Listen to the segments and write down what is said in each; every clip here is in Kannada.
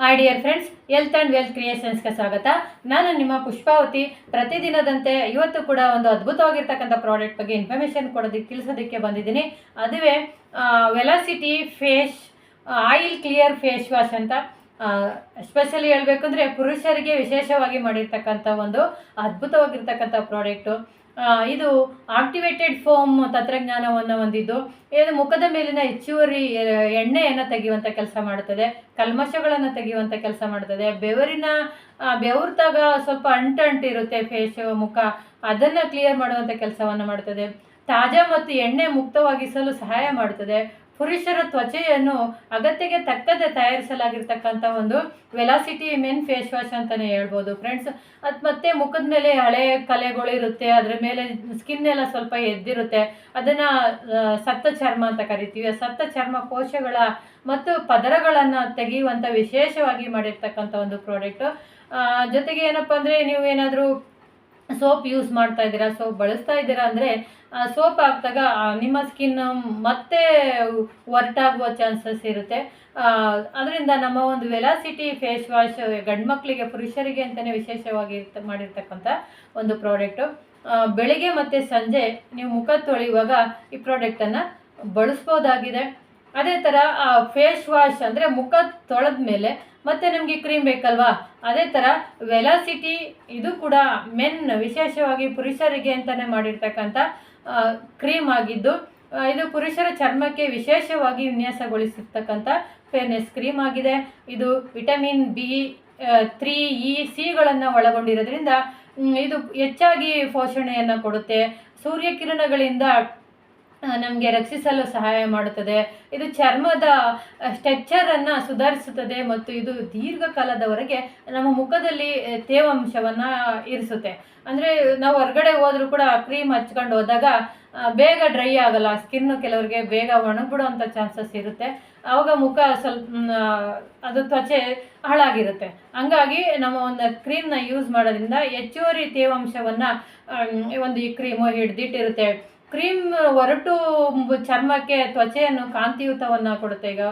Hi dear friends, health and wealth ಕ್ರಿಯೇಷನ್ಸ್ಗೆ ಸ್ವಾಗತ. ನಾನು ನಿಮ್ಮ ಪುಷ್ಪಾವತಿ. ಪ್ರತಿದಿನದಂತೆ ಇವತ್ತು ಕೂಡ ಒಂದು ಅದ್ಭುತವಾಗಿರ್ತಕ್ಕಂಥ ಪ್ರಾಡಕ್ಟ್ ಬಗ್ಗೆ ಇನ್ಫಾರ್ಮೇಷನ್ ತಿಳಿಸೋದಕ್ಕೆ ಬಂದಿದ್ದೀನಿ. ಅದುವೇ Velocity face oil clear face wash ಅಂತ. ಎಸ್ಪೆಷಲಿ ಹೇಳಬೇಕಂದ್ರೆ ಪುರುಷರಿಗೆ ವಿಶೇಷವಾಗಿ ಮಾಡಿರ್ತಕ್ಕಂಥ ಒಂದು ಅದ್ಭುತವಾಗಿರ್ತಕ್ಕಂಥ ಪ್ರಾಡಕ್ಟು. ಇದು ಆಕ್ಟಿವೇಟೆಡ್ ಫೋಮ್ ತಂತ್ರಜ್ಞಾನವನ್ನು ಹೊಂದಿದ್ದು, ಇದು ಮುಖದ ಮೇಲಿನ ಹೆಚ್ಚುವರಿ ಎಣ್ಣೆಯನ್ನು ತೆಗೆಯುವಂಥ ಕೆಲಸ ಮಾಡುತ್ತದೆ, ಕಲ್ಮಶಗಳನ್ನು ತೆಗೆಯುವಂಥ ಕೆಲಸ ಮಾಡುತ್ತದೆ. ಬೆವರ್ತಾಗ ಸ್ವಲ್ಪ ಅಂಟಿರುತ್ತೆ ಫೇಸ್ ಮುಖ, ಅದನ್ನು ಕ್ಲಿಯರ್ ಮಾಡುವಂಥ ಕೆಲಸವನ್ನು ಮಾಡುತ್ತದೆ. ತಾಜಾ ಮತ್ತು ಎಣ್ಣೆ ಮುಕ್ತವಾಗಿಸಲು ಸಹಾಯ ಮಾಡುತ್ತದೆ. ಪುರುಷರ ತ್ವಚೆಯನ್ನು ಅಗತ್ಯಕ್ಕೆ ತಕ್ಕಂತೆ ತಯಾರಿಸಲಾಗಿರ್ತಕ್ಕಂಥ ಒಂದು ವೆಲಾಸಿಟಿ ಮೆನ್ ಫೇಸ್ ವಾಶ್ ಅಂತಲೇ ಹೇಳ್ಬೋದು ಫ್ರೆಂಡ್ಸ್. ಅದು ಮತ್ತೆ ಮುಖದ ಮೇಲೆ ಹಳೆ ಕಲೆಗಳಿರುತ್ತೆ, ಅದರ ಮೇಲೆ ಸ್ಕಿನ್ ಎಲ್ಲ ಸ್ವಲ್ಪ ಎದ್ದಿರುತ್ತೆ. ಅದನ್ನು ಸತ್ತ ಚರ್ಮ ಅಂತ ಕರಿತೀವಿ. ಸತ್ತ ಚರ್ಮ ಕೋಶಗಳ ಮತ್ತು ಪದರಗಳನ್ನು ತೆಗೆಯುವಂಥ ವಿಶೇಷವಾಗಿ ಮಾಡಿರ್ತಕ್ಕಂಥ ಒಂದು ಪ್ರಾಡಕ್ಟು. ಜೊತೆಗೆ ಏನಪ್ಪ ಅಂದರೆ, ನೀವು ಏನಾದರೂ ಸೋಪ್ ಯೂಸ್ ಮಾಡ್ತಾ ಇದ್ದೀರಾ, ಸೋಪ್ ಬಳಸ್ತಾ ಇದ್ದೀರಾ ಅಂದರೆ ಸೋಪ್ ಹಾಕಿದಾಗ ನಿಮ್ಮ ಸ್ಕಿನ್ ಮತ್ತೆ ಒರಟಾಗುವ ಚಾನ್ಸಸ್ ಇರುತ್ತೆ. ಅದರಿಂದ ನಮ್ಮ ಒಂದು ವೆಲಾಸಿಟಿ ಫೇಸ್ ವಾಶ್ ಗಂಡು ಮಕ್ಕಳಿಗೆ, ಪುರುಷರಿಗೆ ಅಂತಲೇ ವಿಶೇಷವಾಗಿ ಮಾಡಿರ್ತಕ್ಕಂಥ ಒಂದು ಪ್ರಾಡಕ್ಟು. ಬೆಳಿಗ್ಗೆ ಮತ್ತು ಸಂಜೆ ನೀವು ಮುಖ ತೊಳೆಯುವಾಗ ಈ ಪ್ರಾಡಕ್ಟನ್ನು ಬಳಸ್ಬೋದಾಗಿದೆ. ಅದೇ ಥರ ಫೇಸ್ ವಾಶ್ ಅಂದರೆ ಮುಖ ತೊಳೆದ ಮೇಲೆ ಮತ್ತೆ ನಮಗೆ ಕ್ರೀಮ್ ಬೇಕಲ್ವಾ, ಅದೇ ಥರ ವೆಲಾಸಿಟಿ ಇದು ಕೂಡ ಮೆನ್ ವಿಶೇಷವಾಗಿ ಪುರುಷರಿಗೆ ಅಂತಲೇ ಮಾಡಿರ್ತಕ್ಕಂಥ ಕ್ರೀಮ್ ಆಗಿದ್ದು, ಇದು ಪುರುಷರ ಚರ್ಮಕ್ಕೆ ವಿಶೇಷವಾಗಿ ವಿನ್ಯಾಸಗೊಳಿಸಿರ್ತಕ್ಕಂಥ ಫೇರ್ನೆಸ್ ಕ್ರೀಮ್ ಆಗಿದೆ. ಇದು ವಿಟಮಿನ್ B3, E, C ಒಳಗೊಂಡಿರೋದ್ರಿಂದ ಇದು ಹೆಚ್ಚಾಗಿ ಪೋಷಣೆಯನ್ನು ಕೊಡುತ್ತೆ. ಸೂರ್ಯಕಿರಣಗಳಿಂದ ನಮಗೆ ರಕ್ಷಿಸಲು ಸಹಾಯ ಮಾಡುತ್ತದೆ. ಇದು ಚರ್ಮದ ಸ್ಟ್ರಕ್ಚರನ್ನು ಸುಧಾರಿಸುತ್ತದೆ ಮತ್ತು ಇದು ದೀರ್ಘಕಾಲದವರೆಗೆ ನಮ್ಮ ಮುಖದಲ್ಲಿ ತೇವಾಂಶವನ್ನು ಇರಿಸುತ್ತೆ. ಅಂದರೆ ನಾವು ಹೊರಗಡೆ ಹೋದರೂ ಕೂಡ ಕ್ರೀಮ್ ಹಚ್ಕೊಂಡು ಹೋದಾಗ ಬೇಗ ಡ್ರೈ ಆಗಲ್ಲ ಸ್ಕಿನ್ನು, ಕೆಲವರಿಗೆ ಬೇಗ ಒಣಗಿಬಿಡುವಂಥ ಚಾನ್ಸಸ್ ಇರುತ್ತೆ. ಆವಾಗ ಮುಖ ಸ್ವಲ್ಪ ಅದು ತ್ವಚೆ ಹಾಳಾಗಿರುತ್ತೆ. ಹಂಗಾಗಿ ನಮ್ಮ ಒಂದು ಕ್ರೀಮ್ನ ಯೂಸ್ ಮಾಡೋದ್ರಿಂದ ಹೆಚ್ಚುವರಿ ತೇವಾಂಶವನ್ನು ಒಂದು ಈ ಕ್ರೀಮು ಹಿಡಿದಿಟ್ಟಿರುತ್ತೆ. ಕ್ರೀಮ್ ಹೊರಟು ಚರ್ಮಕ್ಕೆ ತ್ವಚೆಯನ್ನು ಕಾಂತಿಯುತವನ್ನು ಕೊಡುತ್ತೆ. ಈಗ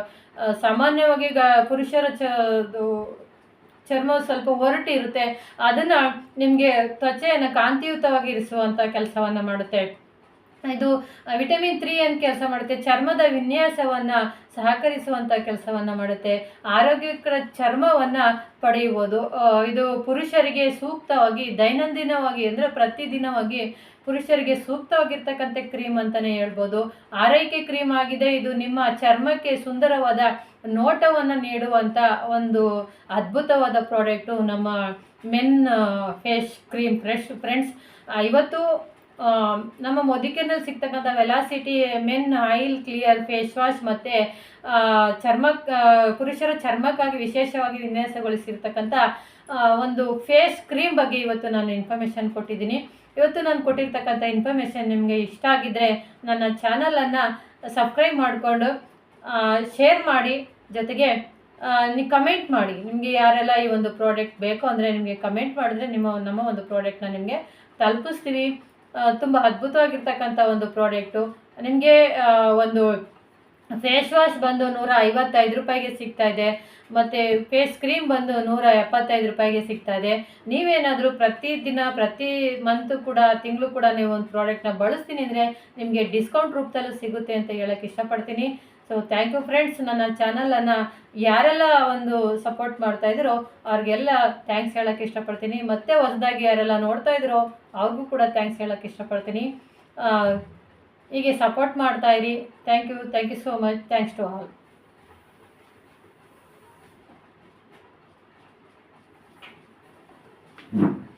ಸಾಮಾನ್ಯವಾಗಿ ಪುರುಷರ ಚರ್ಮ ಸ್ವಲ್ಪ ಹೊರಟಿರುತ್ತೆ, ಅದನ್ನು ನಿಮಗೆ ತ್ವಚೆಯನ್ನು ಕಾಂತಿಯುತವಾಗಿ ಇರಿಸುವಂಥ ಕೆಲಸವನ್ನು ಮಾಡುತ್ತೆ. ಇದು ವಿಟಮಿನ್ 3 ಅಂತ ಕೆಲಸ ಮಾಡುತ್ತೆ. ಚರ್ಮದ ವಿನ್ಯಾಸವನ್ನು ಸಹಕರಿಸುವಂಥ ಕೆಲಸವನ್ನು ಮಾಡುತ್ತೆ. ಆರೋಗ್ಯಕರ ಚರ್ಮವನ್ನು ಪಡೆಯುವುದು. ಇದು ಪುರುಷರಿಗೆ ಸೂಕ್ತವಾಗಿ ದೈನಂದಿನವಾಗಿ ಅಂದರೆ ಪ್ರತಿದಿನವಾಗಿ ಪುರುಷರಿಗೆ ಸೂಕ್ತವಾಗಿರ್ತಕ್ಕಂಥ ಕ್ರೀಮ್ ಅಂತಲೇ ಹೇಳ್ಬೋದು. ಆರೈಕೆ ಕ್ರೀಮ್ ಆಗಿದೆ. ಇದು ನಿಮ್ಮ ಚರ್ಮಕ್ಕೆ ಸುಂದರವಾದ ನೋಟವನ್ನು ನೀಡುವಂಥ ಒಂದು ಅದ್ಭುತವಾದ ಪ್ರಾಡಕ್ಟು ನಮ್ಮ ಮೆನ್ ಫೇಸ್ ಕ್ರೀಮ್ ಫ್ರೆಂಡ್ಸ್. ಇವತ್ತು ನಮ್ಮ ಮೊದಿಕೆನಲ್ಲಿ ಸಿಗ್ತಕ್ಕಂಥ velocity men oil clear face wash ಮತ್ತು ಪುರುಷರ ಚರ್ಮಕ್ಕಾಗಿ ವಿಶೇಷವಾಗಿ ವಿನ್ಯಾಸಗೊಳಿಸಿರ್ತಕ್ಕಂಥ ಒಂದು ಫೇಸ್ ಕ್ರೀಮ್ ಬಗ್ಗೆ ಇವತ್ತು ನಾನು ಇನ್ಫಾರ್ಮೇಷನ್ ಕೊಟ್ಟಿದ್ದೀನಿ. ಇವತ್ತು ನಾನು ಕೊಟ್ಟಿರ್ತಕ್ಕಂಥ ಇನ್ಫಾರ್ಮೇಷನ್ ನಿಮಗೆ ಇಷ್ಟ ಆಗಿದ್ದರೆ ನನ್ನ ಚಾನಲನ್ನು ಸಬ್ಸ್ಕ್ರೈಬ್ ಮಾಡಿಕೊಂಡು ಶೇರ್ ಮಾಡಿ. ಜೊತೆಗೆ ನೀವು ಕಮೆಂಟ್ ಮಾಡಿ. ನಿಮಗೆ ಯಾರೆಲ್ಲ ಈ ಒಂದು ಪ್ರಾಡಕ್ಟ್ ಬೇಕು ಅಂದರೆ ನಿಮಗೆ ಕಮೆಂಟ್ ಮಾಡಿದ್ರೆ ನಮ್ಮ ಒಂದು ಪ್ರಾಡಕ್ಟ್ನ ನಿಮಗೆ ತಲುಪಿಸ್ತೀವಿ. ತುಂಬ ಅದ್ಭುತವಾಗಿರ್ತಕ್ಕಂಥ ಒಂದು ಪ್ರಾಡಕ್ಟು. ನಿಮಗೆ ಒಂದು ಫೇಸ್ ವಾಶ್ ಬಂದು 155 ರೂಪಾಯಿಗೆ ಸಿಗ್ತಾಯಿದೆ, ಮತ್ತು ಫೇಸ್ ಕ್ರೀಮ್ ಬಂದು 175 ರೂಪಾಯಿಗೆ ಸಿಗ್ತಾಯಿದೆ. ನೀವೇನಾದರೂ ಪ್ರತಿ ಮಂತು ಕೂಡ, ತಿಂಗಳು ಕೂಡ ನೀವು ಒಂದು ಪ್ರಾಡಕ್ಟ್ನ ಬಳಸ್ತೀನಿ ಅಂದರೆ ನಿಮಗೆ ಡಿಸ್ಕೌಂಟ್ ರೂಪದಲ್ಲೂ ಸಿಗುತ್ತೆ ಅಂತ ಹೇಳೋಕ್ಕೆ ಇಷ್ಟಪಡ್ತೀನಿ. So thank you friends. ನನ್ನ ಚಾನಲನ್ನು ಯಾರೆಲ್ಲ ಒಂದು ಸಪೋರ್ಟ್ ಮಾಡ್ತಾಯಿದ್ದೀರೋ ಅವ್ರಿಗೆಲ್ಲ ಥ್ಯಾಂಕ್ಸ್ ಹೇಳೋಕ್ಕೆ ಇಷ್ಟಪಡ್ತೀನಿ. ಮತ್ತು ಹೊಸದಾಗಿ ಯಾರೆಲ್ಲ ನೋಡ್ತಾ ಇದ್ದೀರೋ ಅವ್ರಿಗೂ ಕೂಡ ಥ್ಯಾಂಕ್ಸ್ ಹೇಳೋಕ್ಕೆ ಇಷ್ಟಪಡ್ತೀನಿ. ಹೀಗೆ ಸಪೋರ್ಟ್ ಮಾಡ್ತಾಯಿರಿ. Thank you so much. Thanks to all.